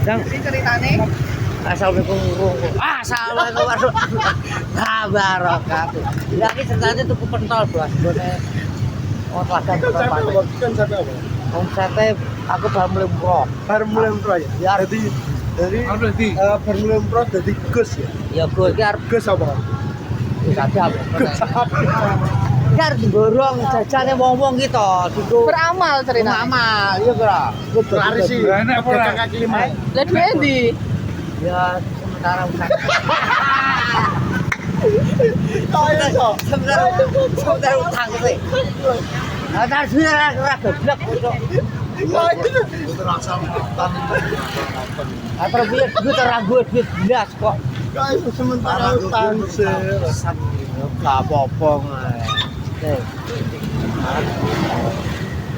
Yang ceritane. Assalamualaikum warahmatullahi wabarakatuh. Assalamualaikum warahmatullahi wabarakatuh. Ya iki ceritane tuku pentol, Bos. Gone ladang pentol. Kan sate apa? Omsete aku baru mulai umroh. Baru mulai umroh ya? Ya. Jadi baru mulai umroh jadi Gus ya? Ya Gus iki arep Gus apa? sadap. Gus apa? Jar digorong jajane wong-wong ki to, diku Beramal ceritane. amal, iya ora. Berlari sih. Enak apa ora? Kaki lima. Lah duwe ndi? Ya sementara usaha. Kaya iso. Sementara utang sih. Ada sudah ora goblok kok. Apa biar duit ora duit belas kok. Kaya iso sementara utang sih. Enggak apa-apa nggak.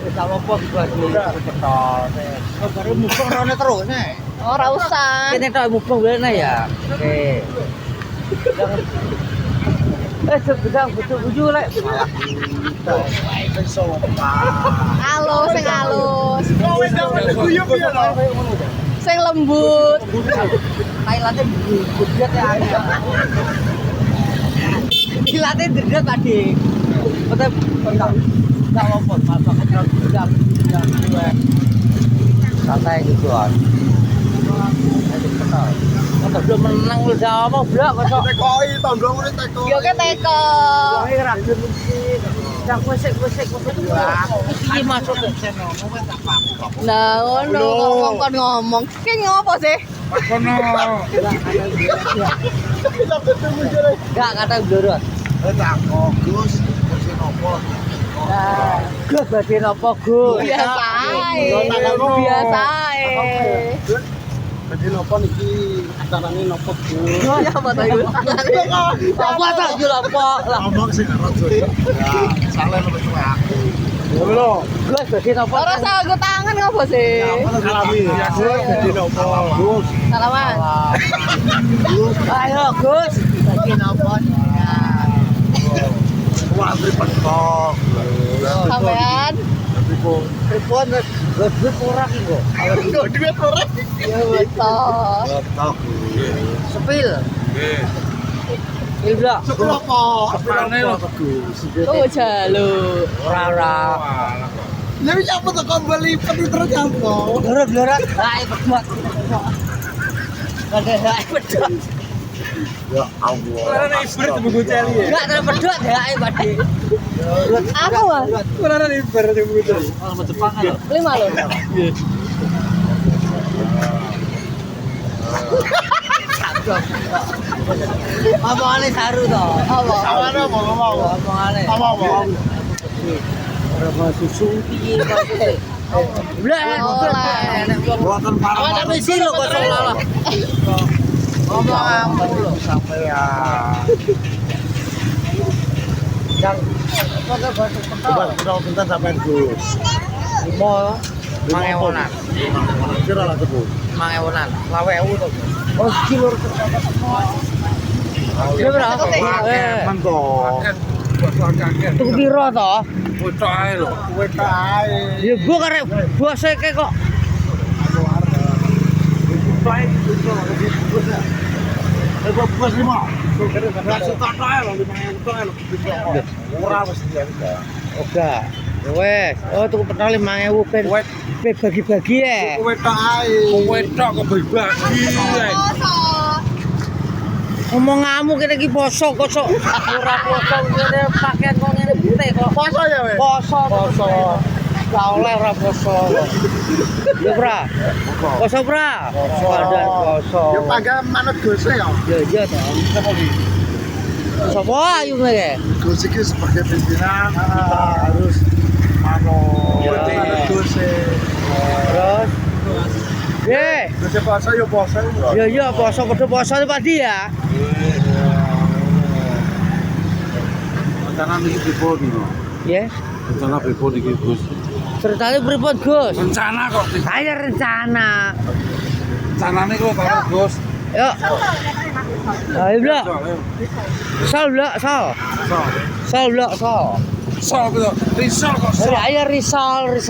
Wis apa-apa buat betul. Baru mumpung rono terus nih. Ora usah. Kene tok mumpung ngene ya. Oke. Sedang bujuk-bujuk lek. Halus sing halus. Kowe dapat guyub ya lho. Sing lembut. Thailandnya bujet ya. Ilate dedet tadi. Betul enggak apa-apa, masak jam santai gitu kan. Kalau belum menang lu jawab blok kok. Tekoi tandong ngene teko. Yo ke teko. Ini ragen musik. Yang musik. Iki masuk ke channel, mau tak apa. Nah, ngono ngomong kon ngomong. Ki ngopo sih? Kono. Enggak kata blurut. Gus, mesin opo? Nah, Gus badhe napa Gus? Biasa ae. Biasa ae. Jadi nopo niki carane nopo Gus? Ya apa to iku? Apa tak yo apa? Lah Ngomong sing karo Gus. Ya, salah lebih tua aku. Lho, Gus badhe napa? Ora usah nggo tangan ngopo sih? alami. Gus jadi nopo? Gus. Salaman. Gus. Ayo Gus. Badhe napa? Kuwi pentok. Sampean. Telepon duit ora ki kok. Kok duit ora? Ya betul. Pentok. Sepil. Sepil blok. Sepil apa? Apane lho? Gus. Oh jaluk. Ora. Lha iki apa to kok beli peti terus apa? Blurut. Lah pedot. Badhe hae pedot. Ya Allah. Ora ibar buku celi ya. Enggak ada pedot hae badhe. Apa, Mas? Ora ibar buku celi. Sama Jepang kan. 5 lho. Omongane saru to. Apa? Sawane apa mau? Omongane. Apa? Ora susu piye maksudnya? Lah, Buatan parah. awak tak misi lho kok salah. Ngomong apa lho Sampai ya. yang kok batu Coba pentol. kita pinta sampai Gus. Limo mangewonan. Kira lah tebu. Mangewonan. 20.000 to. Oh, kilo Ya berapa? Mantap. Tuku piro to? Bocok ae lho. Kowe tak ae. Ya gua karek bose kok. Bos lima. Kasih tak ae lho 5.000 ae lho. Ora mesti ya. Oga. Wes, oh tuku pentol 5.000 ben. Ben bagi-bagi ya. Kowe tak ae. Kowe tok kok berbagi ae. Ngomong ngamuk kene iki poso kok sok ora poso kene pakaian kok ngene putih kok. Poso ya weh. Poso. Gak oleh ora poso. Ya bra. Poso bra. Ada poso. Ya pangga manut Gus ya. Ya iya to. Sapa ayu ngene? Gus iki sebagai pimpinan kita harus Ya. Gus. Terus Ye, Gus poso ya poso. ya iya poso padha poso padi ya. Rencana iki pripun iki? Ya, Rencana pripun iki Gus? ceritanya pripun Gus? Rencana kok Saya rencana. rencanane kok karo Gus. Yuk. Ayo blok. Sol blok, sol. Sol blok, sol. Sol gitu. Risol kok sol. Ayo risol.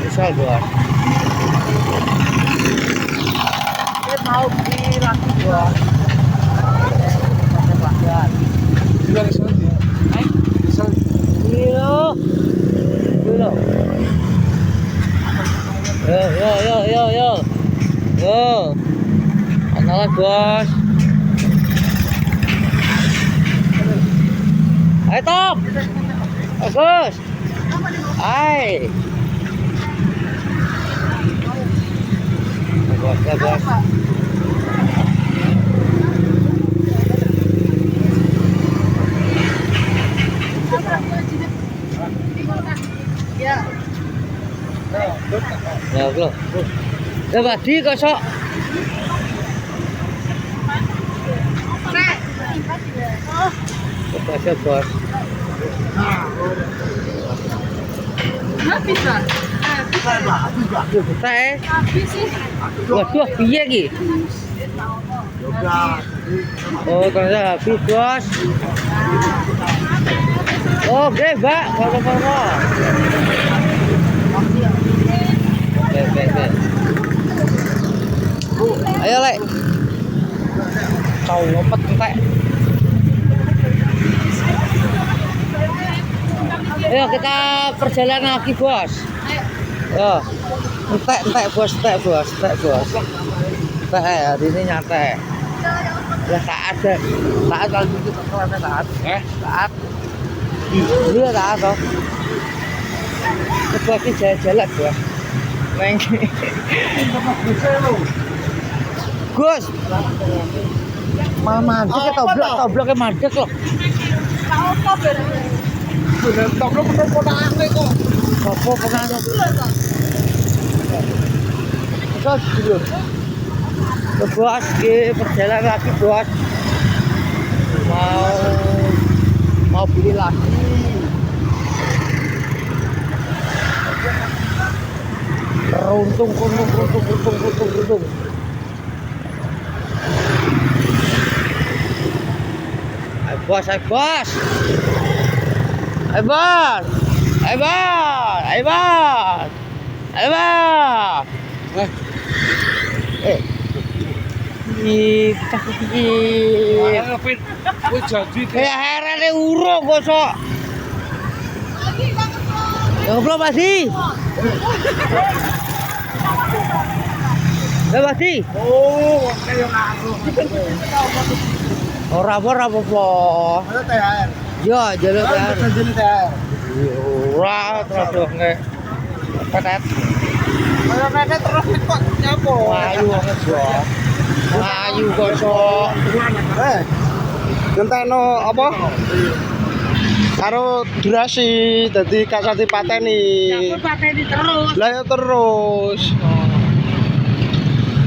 Misal bos. Saya mau beli lagi bos. Pakai bagian. Jual saja. Iya. Iya. Yo. Yo. Analog bos. Ayo Tom. Bagus. Hai. Bagus. Ya, bro. Ya, badi kosok. Bagus, bos. Habis lah. Teh. Waduh, piye iki? Oh, ternyata habis, bos. Oke, Mbak. Apa-apa. Oke. Ayo, Lek. Kau ngumpet entek. Ayo kita perjalanan lagi, bos. Yo. Entek, bos. Entek hari ini nyantai. Ya saat kalau gitu terkeluarnya saat. Saat. Iya saat toh. Coba kita jalan, bos. Neng. Gus. Mama, kita tobloknya mandek loh. Toblok kotak-kotakane kok. Apa pengaruh? Bos dulu. Bos, perjalanan lagi bos. Mau beli lagi. Runtung. Ayo bos. Ngepit. Kowe jadi Herane urung kosok. Ya belum masih. Masih. Oh, kayak ngaku. Ora apa-apa. Ada THR. Yo, jalur THR. Janji THR. Ora terus nge. Petet. Kayak nenek terus kok nyapo. Ayu banget, Bos. Ayu kosok. Ngentekno apa? Karo durasi dadi kasat dipateni. Pateni terus. Lah ya terus.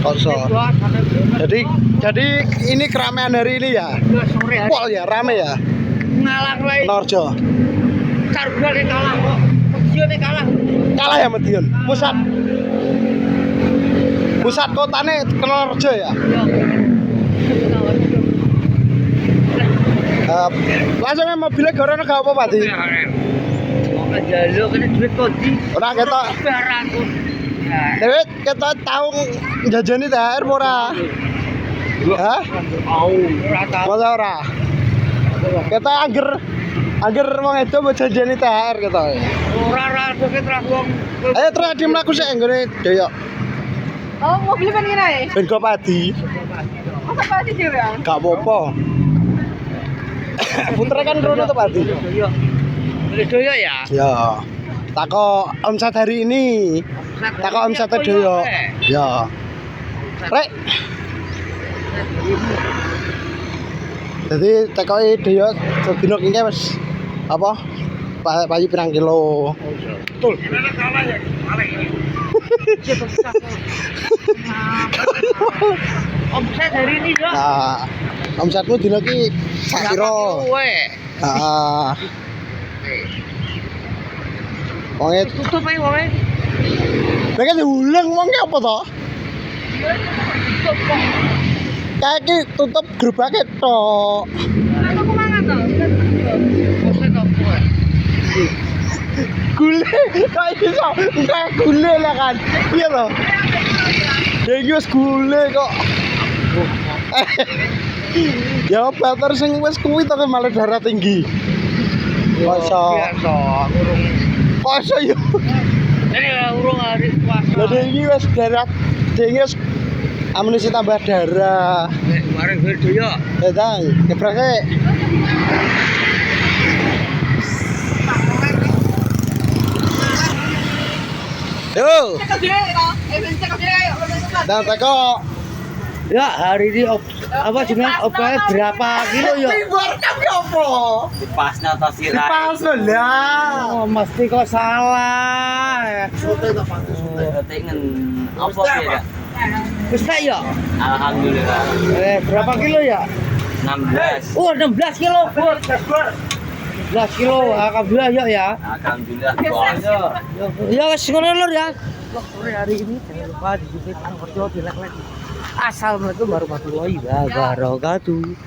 Kosok. Jadi ini keramaian hari ini ya. Sore hari Pol ya rame ya. ngalang wae. Norjo. Kargane kalah kok. Pesione kalah. Kalah ya Medion. Pusat kotane Norjo ya. Langsung mobilnya gorene gak apa Pak Di? Kok jaluk ini duit kondi. Ora ketok. Baraku. Dewet ketok tau njajani THR apa ora? Hah? Ora tau. Masa ora? Ketok angger wong edo mbok janjani THR ketok. Ora pokoke terus wong. Ayo terus di mlaku sik nggone Doyok. Oh, mobil kan ngene. Ben go Padi. Masa pasti dhewe ya? Gak apa-apa. Putere kan rono to Padi. Yo. Doyo ya. Ya. Tako omset hari ini. Tako omset Doyok. Ya. Rek. Jadi tekoke Doyok sedina iki wis apa? Payu pirang kilo. betul. Gimana kalah ya? Kalah ini. Omset hari ini yo. Nah, omsetmu dina iki sak pira? Heeh. Wonge Tutup ae wonge. nek diulang wong ki apa to? Tutup kok. Kayak iki tutup gerobake tok. Aku mangan to. Omset apa? Gule, kok iso kayak gule lah kan. Iya loh. Iki wis gule kok. Ya bater sing wis kuwi to malah darah tinggi. Masa. Urung. Masa yo. Ini urung hari puasa. Lah iki wis darah tinggi wis amunisi tambah darah. Kemarin video ya. Ya ta, keprake. Yo, dah teko. Ya hari ini apa jeneng opanya berapa kilo ya? Dipasnya atau sirai. Pas lah. Oh, mesti kok salah. Pengen apa ya? Wis tak ya? Alhamdulillah. Berapa kilo ya? 16. Oh, 16 kilo. 16 kilo. Alhamdulillah ya. Alhamdulillah. Bos. Ya wis ngono lur ya. Sore hari ini jangan lupa di YouTube Angkor Jawa di like. Assalamualaikum warahmatullahi wabarakatuh.